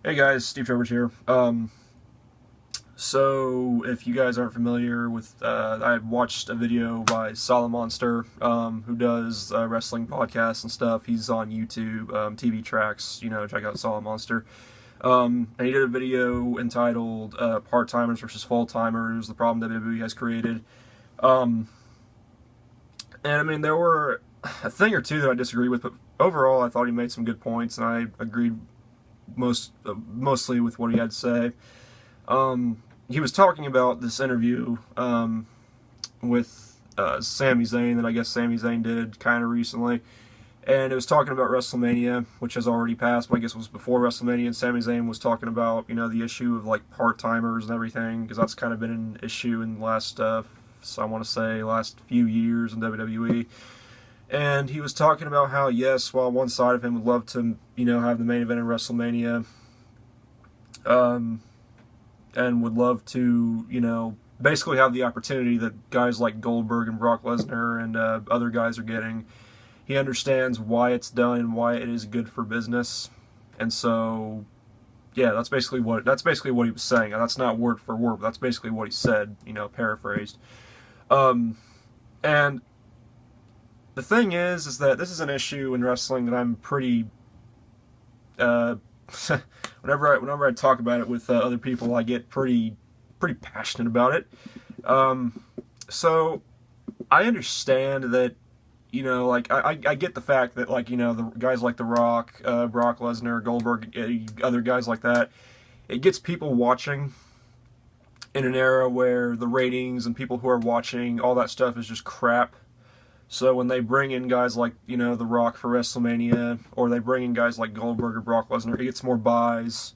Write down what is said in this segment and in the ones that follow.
Hey guys, Steve Trowbridge here. So if you guys aren't familiar with, I watched a video by Monster, who does wrestling podcasts and stuff. He's on YouTube, TV Tracks. Check out Monster. And he did a video entitled "Part-Timers versus Full-Timers: The Problem WWE Has Created." And I mean, there were a thing or two that I disagreed with, but overall, I thought he made some good points, and I agreed mostly with what he had to say. He was talking about this interview with Sami Zayn that I guess Sami Zayn did kind of recently, and it was talking about WrestleMania, which has already passed, but I guess it was before WrestleMania, and Sami Zayn was talking about, the issue of like part-timers and everything, because that's kind of been an issue in the last, so I want to say, last few years in WWE. And he was talking about how, yes, while one side of him would love to, have the main event in WrestleMania, and would love to, basically have the opportunity that guys like Goldberg and Brock Lesnar and other guys are getting. He understands why it's done and why it is good for business. And so, yeah, that's basically what he was saying. And that's not word for word, but that's basically what he said, paraphrased. And the thing is that this is an issue in wrestling that I'm pretty, whenever I talk about it with other people, I get pretty passionate about it. So I understand that, I get the fact that, the guys like The Rock, Brock Lesnar, Goldberg, other guys like that, it gets people watching in an era where the ratings and people who are watching, all that stuff is just crap. So when they bring in guys like, The Rock for WrestleMania, or they bring in guys like Goldberg or Brock Lesnar, it gets more buys.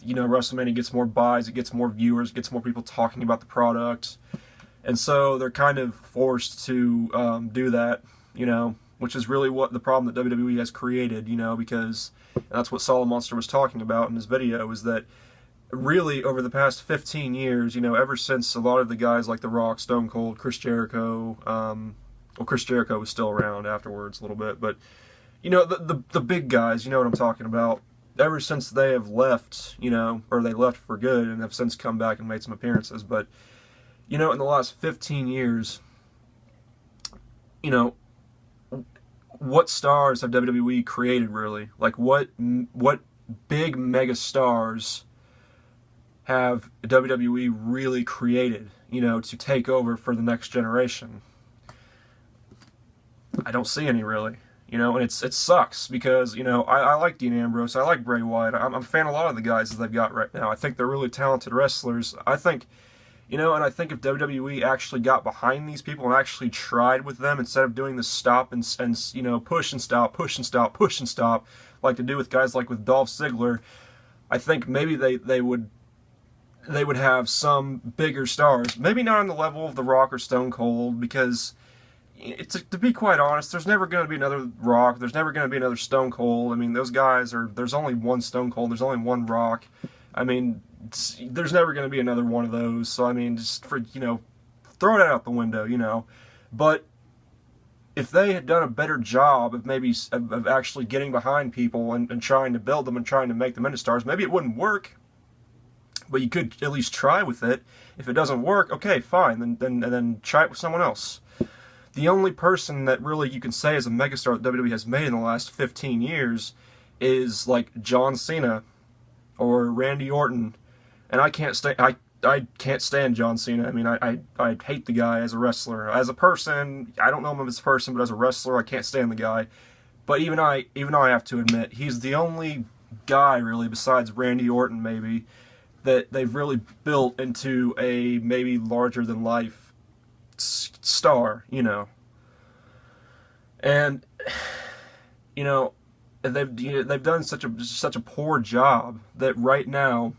WrestleMania gets more buys, it gets more viewers, it gets more people talking about the product. And so they're kind of forced to do that, which is really what the problem that WWE has created, because and that's what Monster was talking about in his video, is that really over the past 15 years, ever since a lot of the guys like The Rock, Stone Cold, Chris Jericho, well, Chris Jericho was still around afterwards a little bit, but, the big guys, you know what I'm talking about. Ever since they have left, or they left for good and have since come back and made some appearances, but, in the last 15 years, what stars have WWE created, really? Like, what big mega stars have WWE really created, to take over for the next generation? I don't see any, really. And it sucks because, I like Dean Ambrose, I like Bray Wyatt, I'm a fan of a lot of the guys that they've got right now. I think they're really talented wrestlers. I think, and I think if WWE actually got behind these people and actually tried with them instead of doing this stop and push and stop, push and stop, push and stop, like to do with guys like with Dolph Ziggler, I think maybe they would have some bigger stars. Maybe not on the level of The Rock or Stone Cold, because to be quite honest, there's never going to be another Rock, there's never going to be another Stone Cold. I mean, those guys there's only one Stone Cold, there's only one Rock. I mean, there's never going to be another one of those, so I mean, just throw it out the window, But if they had done a better job of actually getting behind people and trying to build them and trying to make them into stars, maybe it wouldn't work, but you could at least try with it. If it doesn't work, okay, fine, then try it with someone else. The only person that really you can say is a megastar that WWE has made in the last 15 years is like John Cena or Randy Orton, and I can't stand John Cena. I mean, I hate the guy as a wrestler. As a person, I don't know him as a person, but as a wrestler, I can't stand the guy. But even I have to admit, he's the only guy really, besides Randy Orton maybe, that they've really built into a maybe larger than life star, and they've done such a poor job that right now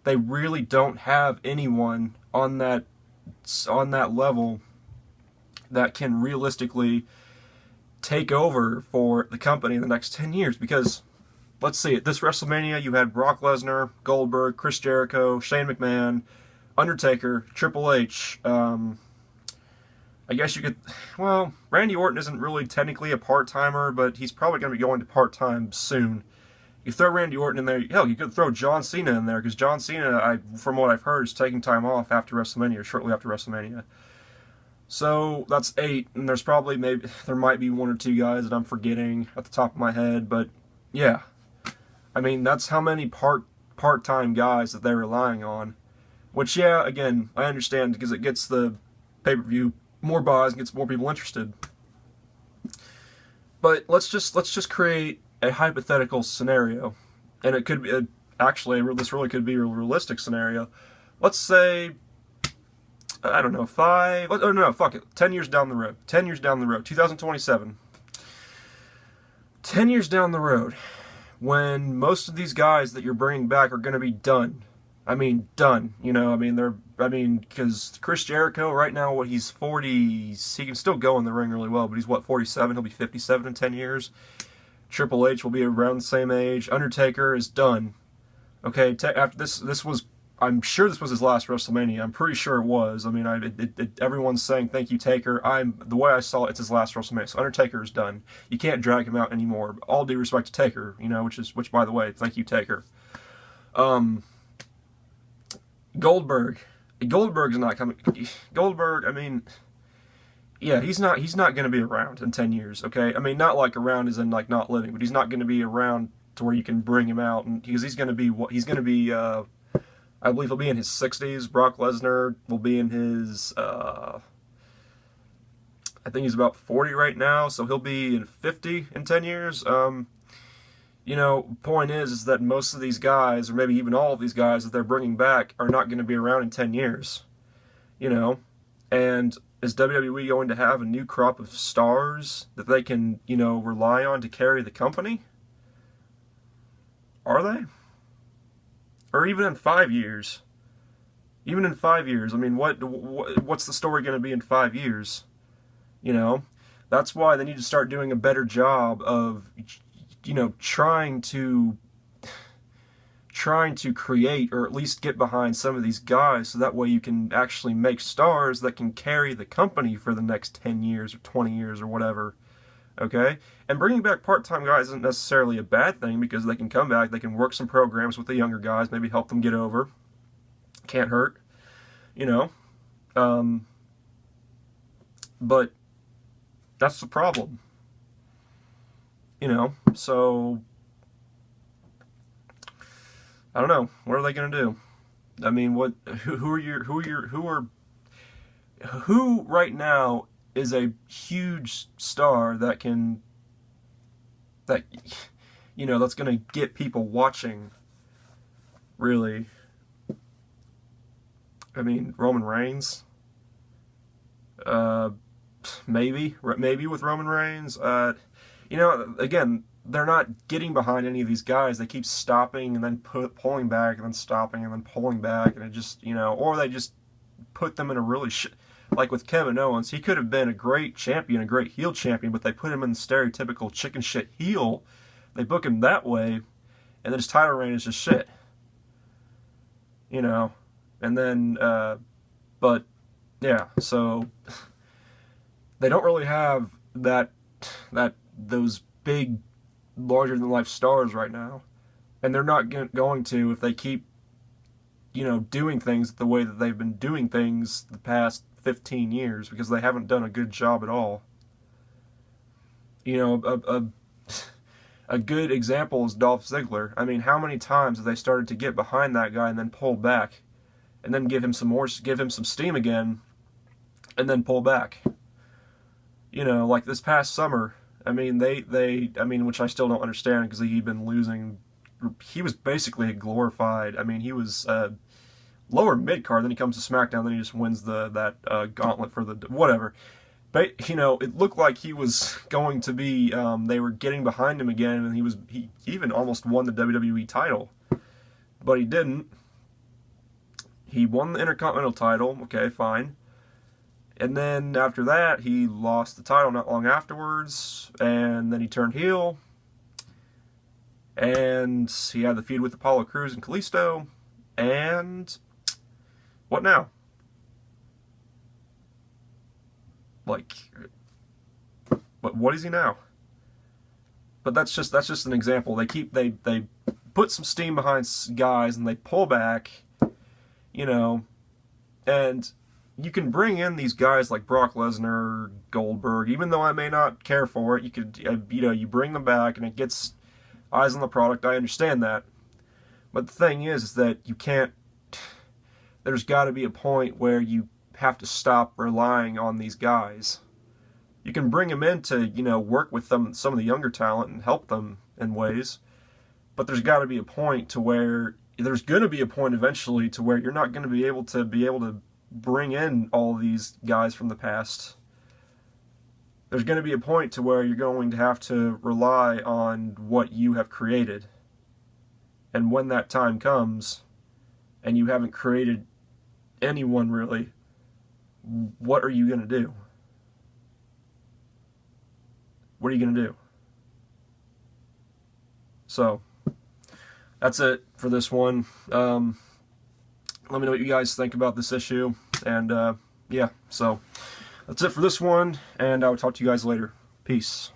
they really don't have anyone on that level that can realistically take over for the company in the next 10 years. Because let's see, at this WrestleMania you had Brock Lesnar, Goldberg, Chris Jericho, Shane McMahon, Undertaker, Triple H, I guess you could, well, Randy Orton isn't really technically a part-timer, but he's probably going to be going to part-time soon. You throw Randy Orton in there. Hell, you could throw John Cena in there because John Cena, from what I've heard, is taking time off after WrestleMania, or shortly after WrestleMania. So that's 8, and there's probably there might be 1 or 2 guys that I'm forgetting at the top of my head, but yeah, I mean that's how many part-time guys that they're relying on. Which, yeah, again, I understand because it gets the pay-per-view more buys and gets more people interested. But let's just create a hypothetical scenario, and it could be actually this really could be a realistic scenario. Let's say, I don't know, 5. Oh no, fuck it. 10 years down the road. 10 years down the road. 2027. 10 years down the road, when most of these guys that you're bringing back are going to be done. I mean, done. You know, because Chris Jericho right now, he's 40. He can still go in the ring really well, but he's 47. He'll be 57 in 10 years. Triple H will be around the same age. Undertaker is done. Okay, after this was, I'm sure this was his last WrestleMania. I'm pretty sure it was. I mean, everyone's saying thank you, Taker. The way I saw it, it's his last WrestleMania. So Undertaker is done. You can't drag him out anymore. All due respect to Taker, you know, which by the way, thank you, Taker. Goldberg's not coming. Goldberg, I mean, yeah, he's not going to be around in 10 years, okay? I mean, not like around as in like not living, but he's not going to be around to where you can bring him out, and because he's going to be I believe he'll be in his 60s. Brock Lesnar will be in his I think he's about 40 right now, so he'll be in 50 in 10 years. You know, point is that most of these guys, or maybe even all of these guys that they're bringing back, are not going to be around in 10 years. You know, and is WWE going to have a new crop of stars that they can, you know, rely on to carry the company? Are they? Or even in 5 years? Even in 5 years, I mean, what's the story going to be in 5 years? You know, that's why they need to start doing a better job of, you know, trying to create or at least get behind some of these guys, so that way you can actually make stars that can carry the company for the next 10 years or 20 years or whatever. Okay? And bringing back part-time guys isn't necessarily a bad thing, because they can come back, they can work some programs with the younger guys, maybe help them get over. Can't hurt. You know? But that's the problem. You know? So I don't know. What are they going to do? I mean, who right now is a huge star that you know, that's going to get people watching, really? I mean, Roman Reigns? Maybe with Roman Reigns. You know, again, they're not getting behind any of these guys. They keep stopping and then pulling back and then stopping and then pulling back, and it just, you know, or they just put them in a really like with Kevin Owens, he could have been a great champion, a great heel champion, but they put him in the stereotypical chicken shit heel. They book him that way, and then his title reign is just shit. You know, and then, but yeah, so they don't really have those big, larger-than-life stars right now, and they're not going to if they keep, you know, doing things the way that they've been doing things the past 15 years, because they haven't done a good job at all. You know, a good example is Dolph Ziggler. I mean, how many times have they started to get behind that guy and then pull back, and then give him some steam again, and then pull back? You know, like this past summer, I mean, which I still don't understand, because he'd been losing. He was basically a glorified, I mean, he was lower mid-card, then he comes to SmackDown, then he just wins that gauntlet for the whatever. But, you know, it looked like he was going to be, they were getting behind him again, and he even almost won the WWE title. But he didn't. He won the Intercontinental title, okay, fine. And then after that, he lost the title not long afterwards, and then he turned heel, and he had the feud with Apollo Crews and Kalisto, and what now? Like, what is he now? But that's just an example. They put some steam behind guys and they pull back, you know, and you can bring in these guys like Brock Lesnar, Goldberg, even though I may not care for it. You could, you know, you bring them back and it gets eyes on the product. I understand that. But the thing is that you can't, there's got to be a point where you have to stop relying on these guys. You can bring them in to, you know, work with them, some of the younger talent, and help them in ways. But there's got to be a point to where, there's going to be a point eventually to where you're not going to be able to bring in all these guys from the past. There's going to be a point to where you're going to have to rely on what you have created. And when that time comes, and you haven't created anyone really, what are you going to do? What are you going to do? So, that's it for this one. Let me know what you guys think about this issue. And, yeah, so that's it for this one. And I will talk to you guys later. Peace.